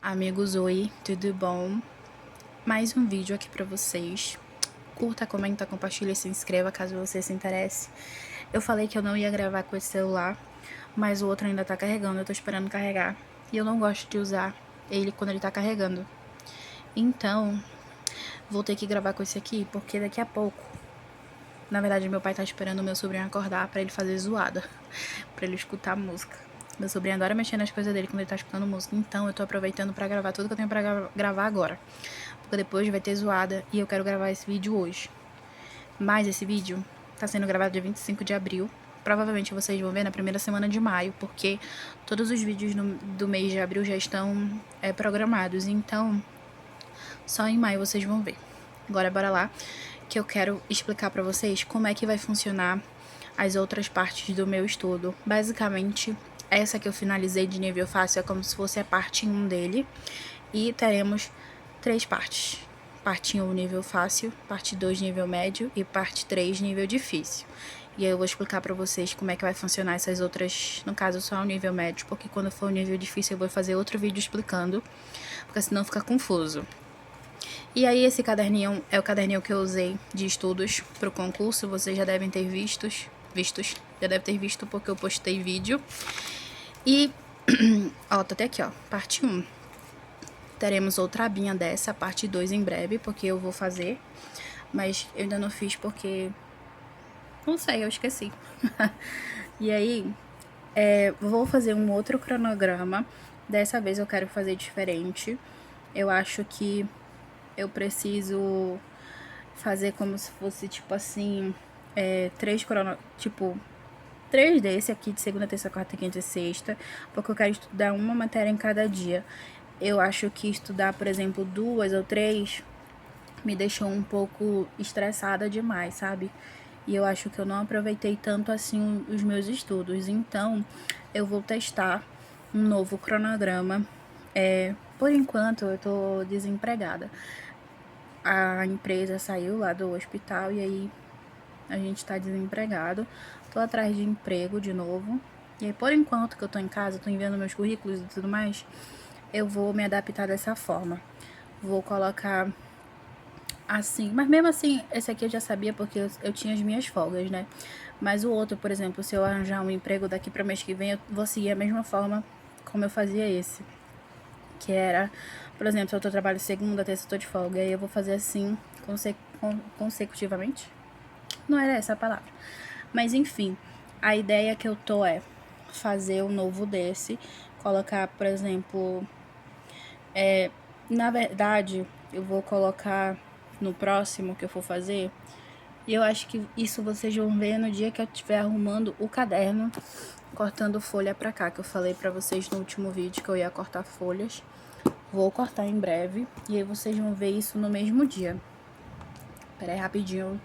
Amigos, oi, tudo bom? Mais um vídeo aqui pra vocês. Curta, comenta, compartilha e se inscreva caso você se interesse. Eu falei que eu não ia gravar com esse celular, mas o outro ainda tá carregando, eu tô esperando carregar. E eu não gosto de usar ele quando ele tá carregando. Então, vou ter que gravar com esse aqui, porque daqui a pouco... Na verdade, meu pai tá esperando o meu sobrinho acordar pra ele fazer zoada, pra ele escutar música. Meu sobrinho adora mexer nas coisas dele quando ele tá escutando música, então eu tô aproveitando pra gravar tudo que eu tenho pra gravar agora. Porque depois vai ter zoada e eu quero gravar esse vídeo hoje. Mas esse vídeo tá sendo gravado dia 25 de abril. Provavelmente vocês vão ver na primeira semana de maio, porque todos os vídeos do mês de abril já estão programados, então só em maio vocês vão ver. Agora bora lá, que eu quero explicar pra vocês como é que vai funcionar as outras partes do meu estudo. Basicamente, essa que eu finalizei de nível fácil é como se fosse a parte 1 dele. E teremos 3 partes. Parte 1 nível fácil, parte 2 nível médio e parte 3 nível difícil. E aí eu vou explicar pra vocês como é que vai funcionar essas outras, no caso só o nível médio, porque quando for o nível difícil eu vou fazer outro vídeo explicando, porque senão fica confuso. E aí esse caderninho é o caderninho que eu usei de estudos pro concurso, vocês já devem ter vistos, já deve ter visto porque eu postei vídeo. E, ó, tá até aqui, ó, parte 1. Teremos outra abinha dessa, parte 2 em breve, porque eu vou fazer, mas eu ainda não fiz porque, não sei, eu esqueci. E aí, vou fazer um outro cronograma, dessa vez eu quero fazer diferente. Eu acho que eu preciso fazer como se fosse, tipo assim, 3 desse aqui, de segunda, terça, quarta, quinta e sexta, porque eu quero estudar uma matéria em cada dia. Eu acho que estudar, por exemplo, 2 ou 3 me deixou um pouco estressada demais, sabe? E eu acho que eu não aproveitei tanto assim os meus estudos. Então, eu vou testar um novo cronograma. Por enquanto, eu tô desempregada. A empresa saiu lá do hospital e aí a gente tá desempregado. Tô atrás de emprego de novo. E aí, por enquanto que eu tô em casa, tô enviando meus currículos e tudo mais, eu vou me adaptar dessa forma. Vou colocar assim, mas mesmo assim, esse aqui eu já sabia porque eu tinha as minhas folgas, né? Mas o outro, por exemplo, se eu arranjar um emprego daqui para mês que vem, eu vou seguir a mesma forma como eu fazia esse. Que era, por exemplo, se eu trabalho segunda, terça, eu tô de folga, aí eu vou fazer assim, consecutivamente. Não era essa a palavra. Mas enfim, a ideia que eu tô é fazer um novo desse, colocar, por exemplo, na verdade, eu vou colocar no próximo que eu for fazer, e eu acho que isso vocês vão ver no dia que eu estiver arrumando o caderno, cortando folha pra cá, que eu falei pra vocês no último vídeo que eu ia cortar folhas. Vou cortar em breve, e aí vocês vão ver isso no mesmo dia. Pera aí, rapidinho.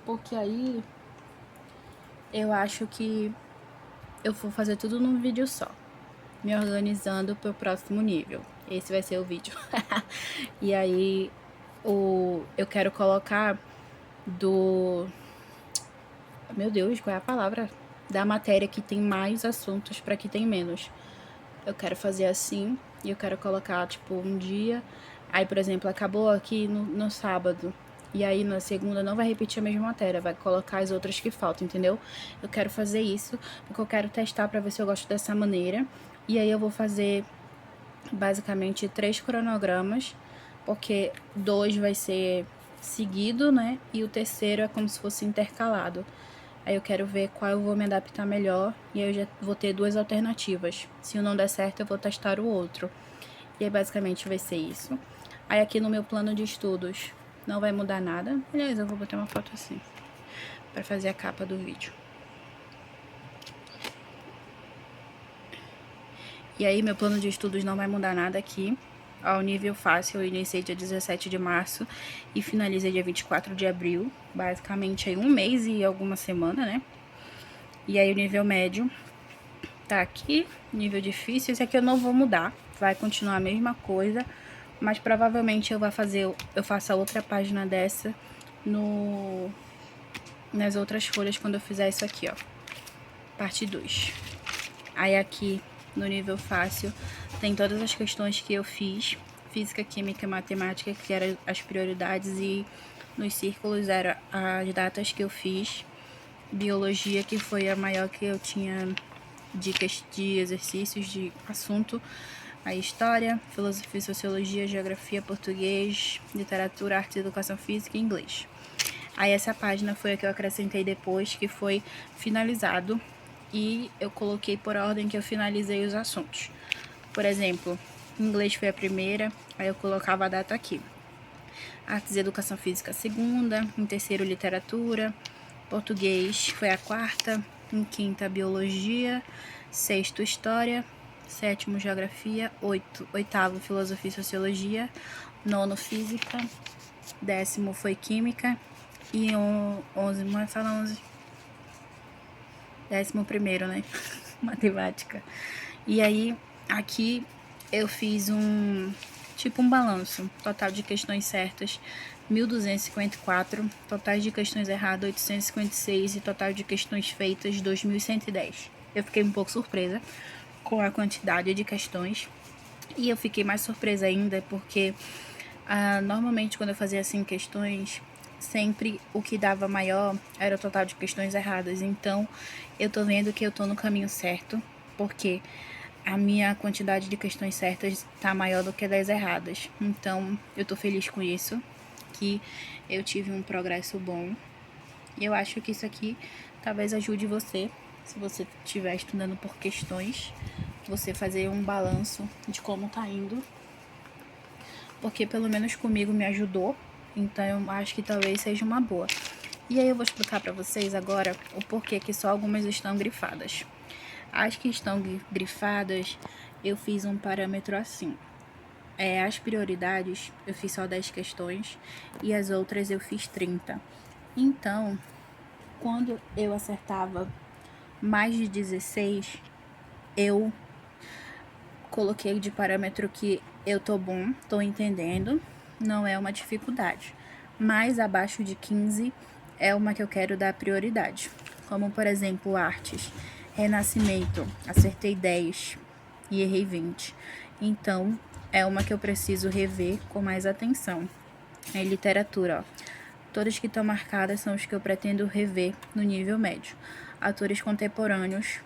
Porque aí, eu acho que eu vou fazer tudo num vídeo só, me organizando pro próximo nível. Esse vai ser o vídeo. E aí, eu quero colocar do... Meu Deus, qual é a palavra? Da matéria que tem mais assuntos pra que tem menos. Eu quero fazer assim, e eu quero colocar, tipo, um dia... Aí, por exemplo, acabou aqui no sábado, e aí na segunda não vai repetir a mesma matéria, vai colocar as outras que faltam, entendeu? Eu quero fazer isso, porque eu quero testar pra ver se eu gosto dessa maneira. E aí eu vou fazer basicamente 3 cronogramas, porque 2 vai ser seguido, né? E o terceiro é como se fosse intercalado. Aí eu quero ver qual eu vou me adaptar melhor, e aí eu já vou ter 2 alternativas. Se não der certo, eu vou testar o outro. E aí basicamente vai ser isso. Aí aqui no meu plano de estudos não vai mudar nada. Aliás, eu vou botar uma foto assim, pra fazer a capa do vídeo. E aí, meu plano de estudos não vai mudar nada aqui. Ao nível fácil, eu iniciei dia 17 de março e finalizei dia 24 de abril. Basicamente, aí 1 mês e alguma semana, né? E aí, o nível médio tá aqui. Nível difícil, esse aqui eu não vou mudar. Vai continuar a mesma coisa. Mas provavelmente eu faço a outra página dessa nas outras folhas quando eu fizer isso aqui, ó. Parte 2. Aí aqui, no nível fácil, tem todas as questões que eu fiz. Física, química e matemática, que eram as prioridades, e nos círculos eram as datas que eu fiz. Biologia, que foi a maior que eu tinha dicas de exercícios de assunto. Aí história, filosofia, sociologia, geografia, português, literatura, arte, educação física e inglês. Aí essa página foi a que eu acrescentei depois, que foi finalizado, e eu coloquei por ordem que eu finalizei os assuntos. Por exemplo, inglês foi a primeira, aí eu colocava a data aqui. Artes e educação física a segunda, em terceiro literatura, português foi a quarta, em quinta biologia, sexto história, sétimo geografia, oitavo filosofia e sociologia, nono física, décimo foi química e 11, mas fala 11, décimo primeiro, né? Matemática. E aí, aqui eu fiz tipo um balanço. Total de questões certas, 1.254. Totais de questões erradas, 856. E total de questões feitas, 2.110. Eu fiquei um pouco surpresa com a quantidade de questões. E eu fiquei mais surpresa ainda porque, normalmente, quando eu fazia assim questões, sempre o que dava maior era o total de questões erradas. Então, eu tô vendo que eu tô no caminho certo, porque a minha quantidade de questões certas tá maior do que das erradas. Então, eu tô feliz com isso, que eu tive um progresso bom. E eu acho que isso aqui talvez ajude você, se você estiver estudando por questões, você fazer um balanço de como tá indo. Porque pelo menos comigo me ajudou, então eu acho que talvez seja uma boa. E aí eu vou explicar para vocês agora o porquê que só algumas estão grifadas. As que estão grifadas, eu fiz um parâmetro assim. As prioridades, eu fiz só 10 questões e as outras eu fiz 30. Então, quando eu acertava mais de 16, eu coloquei de parâmetro que eu tô bom, tô entendendo, não é uma dificuldade. Mas abaixo de 15 é uma que eu quero dar prioridade. Como, por exemplo, artes, renascimento, acertei 10 e errei 20. Então, é uma que eu preciso rever com mais atenção. É literatura, ó. Todas que estão marcadas são os que eu pretendo rever no nível médio. Autores contemporâneos,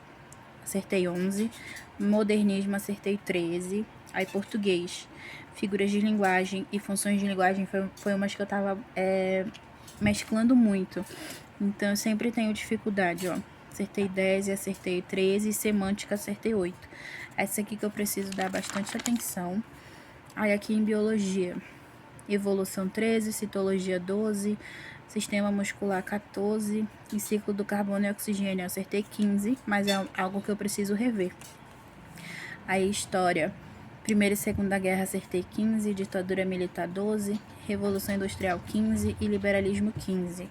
acertei 11. Modernismo, acertei 13. Aí, português, figuras de linguagem e funções de linguagem foi umas que eu tava mesclando muito. Então, eu sempre tenho dificuldade, ó. Acertei 10 e acertei 13. E semântica, acertei 8. Essa aqui que eu preciso dar bastante atenção. Aí, aqui em biologia, evolução 13, citologia 12, sistema muscular 14 e ciclo do carbono e oxigênio eu acertei 15, mas é algo que eu preciso rever. Aí história, Primeira e Segunda Guerra acertei 15, ditadura militar 12, revolução industrial 15 e liberalismo 15.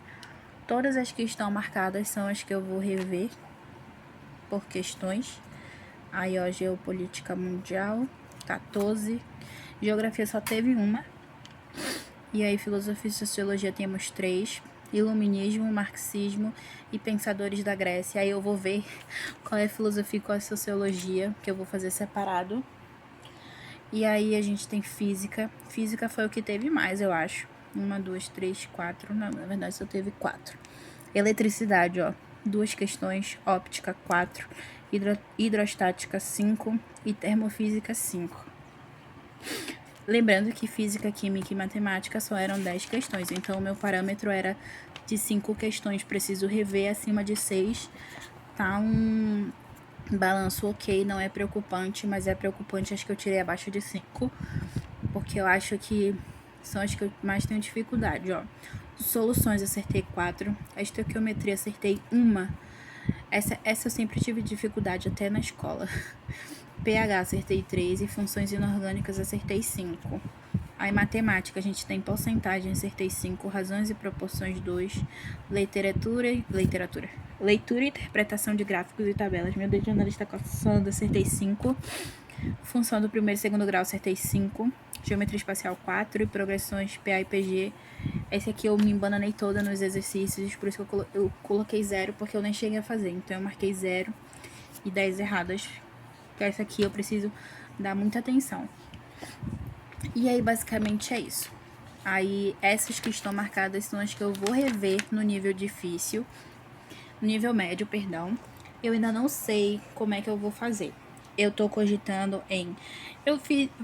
Todas as que estão marcadas são as que eu vou rever por questões. Aí, ó, geopolítica mundial 14, geografia só teve uma. E aí, filosofia e sociologia temos 3, iluminismo, marxismo e pensadores da Grécia. Aí eu vou ver qual é a filosofia e qual é a sociologia, que eu vou fazer separado. E aí a gente tem física. Física foi o que teve mais, eu acho. 1, 2, 3, 4. Não, na verdade só teve 4. Eletricidade, ó. 2 questões. Óptica, 4. Hidrostática, 5. E termofísica, 5. Lembrando que física, química e matemática só eram 10 questões. Então, o meu parâmetro era de 5 questões. Preciso rever acima de 6. Tá um balanço ok, não é preocupante, mas é preocupante as que eu tirei abaixo de 5. Porque eu acho que são as que eu mais tenho dificuldade, ó. Soluções, acertei 4. A estequiometria, acertei 1. Essa eu sempre tive dificuldade, até na escola. pH, acertei 3. E funções inorgânicas, acertei 5. Aí, matemática, a gente tem porcentagem, acertei 5. Razões e proporções, 2. Leitura e interpretação de gráficos e tabelas. Meu dedo de analista coçando, acertei 5. Função do primeiro e segundo grau, acertei 5. Geometria espacial, 4. E progressões, PA e PG. Esse aqui eu me embananei toda nos exercícios, por isso que eu coloquei 0, porque eu nem cheguei a fazer. Então, eu marquei 0. ideias erradas. Que essa aqui eu preciso dar muita atenção. E aí, basicamente, é isso. Aí, essas que estão marcadas são as que eu vou rever no nível difícil. No nível médio, perdão. Eu ainda não sei como é que eu vou fazer. Eu tô cogitando em...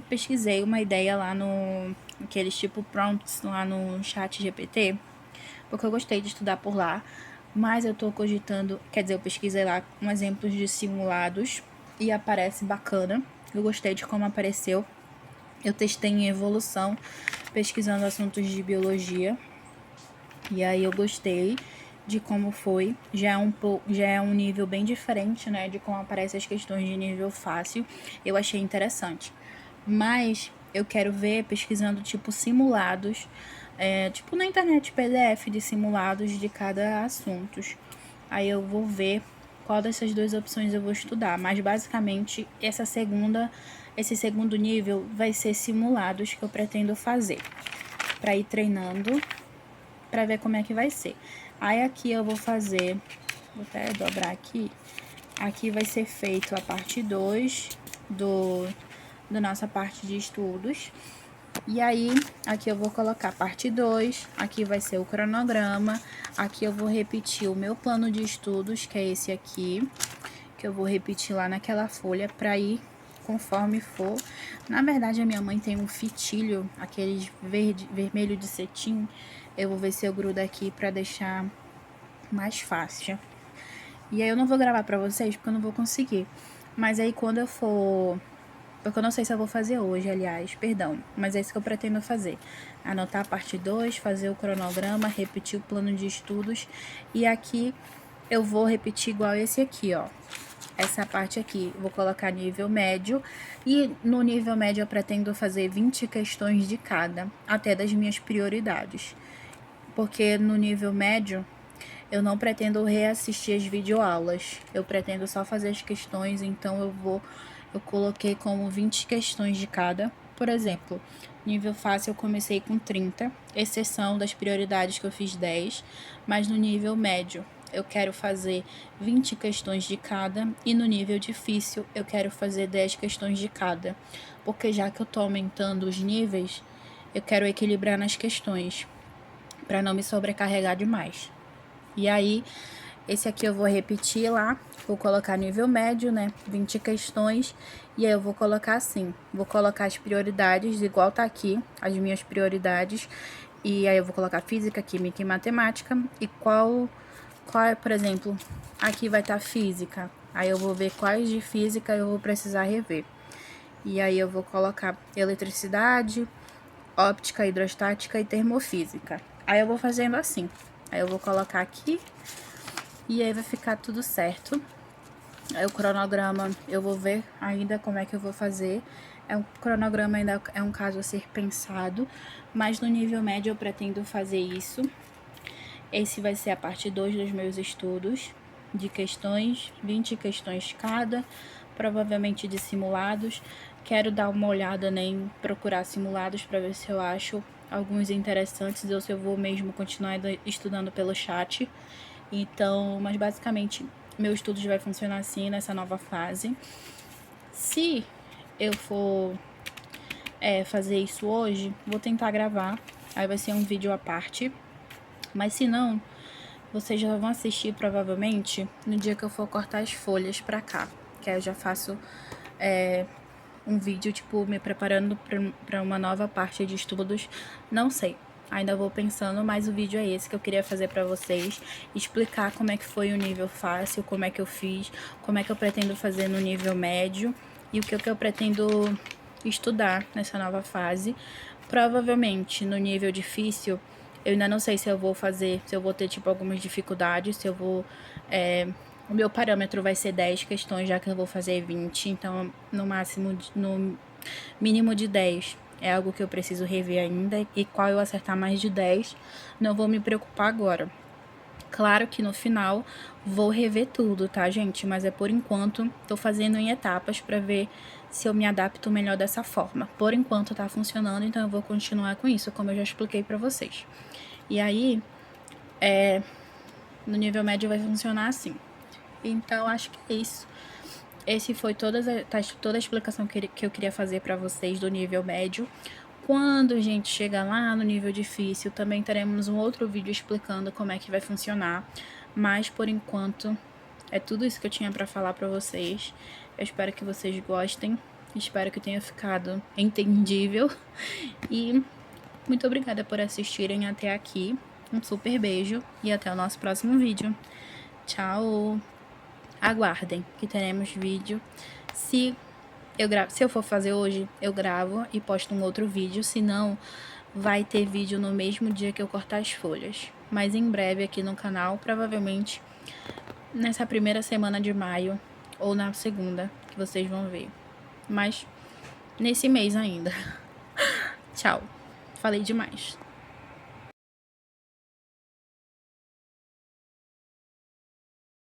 pesquisei uma ideia lá no... aqueles tipo prompts lá no chat GPT. Porque eu gostei de estudar por lá. Mas eu tô cogitando... Quer dizer, eu pesquisei lá com exemplos de simulados. E aparece bacana. Eu gostei de como apareceu. Eu testei em evolução, pesquisando assuntos de biologia. E aí eu gostei de como foi. Já é um nível bem diferente, né? De como aparecem as questões de nível fácil. Eu achei interessante. Mas eu quero ver pesquisando, tipo, simulados. Tipo na internet PDF de simulados de cada assunto. Aí eu vou ver qual dessas duas opções eu vou estudar. Mas basicamente esse segundo nível vai ser simulados que eu pretendo fazer. Para ir treinando, para ver como é que vai ser. Aí aqui eu vou fazer, vou até dobrar aqui. Aqui vai ser feito a parte 2 da nossa parte de estudos. E aí, aqui eu vou colocar parte 2, aqui vai ser o cronograma, aqui eu vou repetir o meu plano de estudos, que é esse aqui, que eu vou repetir lá naquela folha para ir conforme for. Na verdade, a minha mãe tem um fitilho, aqueles vermelho de cetim, eu vou ver se eu grudo aqui para deixar mais fácil. E aí eu não vou gravar para vocês porque eu não vou conseguir. Mas aí quando eu for... Porque eu não sei se eu vou fazer hoje, aliás, perdão. Mas é isso que eu pretendo fazer. Anotar a parte 2, fazer o cronograma, repetir o plano de estudos. E aqui eu vou repetir igual esse aqui, ó. Essa parte aqui, vou colocar nível médio. E no nível médio eu pretendo fazer 20 questões de cada, até das minhas prioridades. Porque no nível médio eu não pretendo reassistir as videoaulas. Eu pretendo só fazer as questões, então eu coloquei como 20 questões de cada. Por exemplo, nível fácil eu comecei com 30, exceção das prioridades que eu fiz 10, mas no nível médio eu quero fazer 20 questões de cada e no nível difícil eu quero fazer 10 questões de cada. Porque já que eu tô aumentando os níveis, eu quero equilibrar nas questões, para não me sobrecarregar demais. E aí, esse aqui eu vou repetir lá, vou colocar nível médio, né, 20 questões, e aí eu vou colocar assim, vou colocar as prioridades, igual tá aqui, as minhas prioridades, e aí eu vou colocar física, química e matemática, e qual é, por exemplo, aqui vai estar física, aí eu vou ver quais de física eu vou precisar rever. E aí eu vou colocar eletricidade, óptica, hidrostática e termofísica. Aí eu vou fazendo assim. Aí eu vou colocar aqui e aí vai ficar tudo certo. Aí o cronograma eu vou ver ainda como é que eu vou fazer. O cronograma ainda é um caso a ser pensado, mas no nível médio eu pretendo fazer isso. Esse vai ser a parte 2 dos meus estudos de questões, 20 questões cada, provavelmente de simulados. Quero dar uma olhada, né, em procurar simulados para ver se eu acho alguns interessantes ou se eu vou mesmo continuar estudando pelo chat. Então, mas basicamente, meu estudo já vai funcionar assim nessa nova fase. Se eu for fazer isso hoje, vou tentar gravar, aí vai ser um vídeo à parte. Mas se não, vocês já vão assistir provavelmente no dia que eu for cortar as folhas pra cá. Que aí eu já faço um vídeo, tipo, me preparando pra uma nova parte de estudos. Não sei, ainda vou pensando, mas o vídeo é esse que eu queria fazer pra vocês. Explicar como é que foi o nível fácil, como é que eu fiz, como é que eu pretendo fazer no nível médio e o que eu pretendo estudar nessa nova fase. Provavelmente no nível difícil, eu ainda não sei se eu vou fazer, se eu vou ter, tipo, algumas dificuldades, se eu vou... o meu parâmetro vai ser 10 questões, já que eu vou fazer 20, então no mínimo de 10 é algo que eu preciso rever ainda, e qual eu acertar mais de 10, não vou me preocupar agora. Claro que no final vou rever tudo, tá, gente? Mas por enquanto, tô fazendo em etapas pra ver se eu me adapto melhor dessa forma. Por enquanto tá funcionando, então eu vou continuar com isso, como eu já expliquei pra vocês. E aí, no nível médio vai funcionar assim. Então, acho que é isso. esse foi toda a explicação que eu queria fazer para vocês do nível médio. Quando a gente chegar lá no nível difícil, também teremos um outro vídeo explicando como é que vai funcionar. Mas, por enquanto, é tudo isso que eu tinha para falar para vocês. Eu espero que vocês gostem. Espero que tenha ficado entendível. E muito obrigada por assistirem até aqui. Um super beijo e até o nosso próximo vídeo. Tchau! Aguardem que teremos vídeo. Se eu for fazer hoje, eu gravo e posto um outro vídeo. Se não, vai ter vídeo no mesmo dia que eu cortar as folhas. Mas em breve aqui no canal, provavelmente nessa primeira semana de maio ou na segunda, que vocês vão ver. Mas nesse mês ainda. Tchau. Falei demais.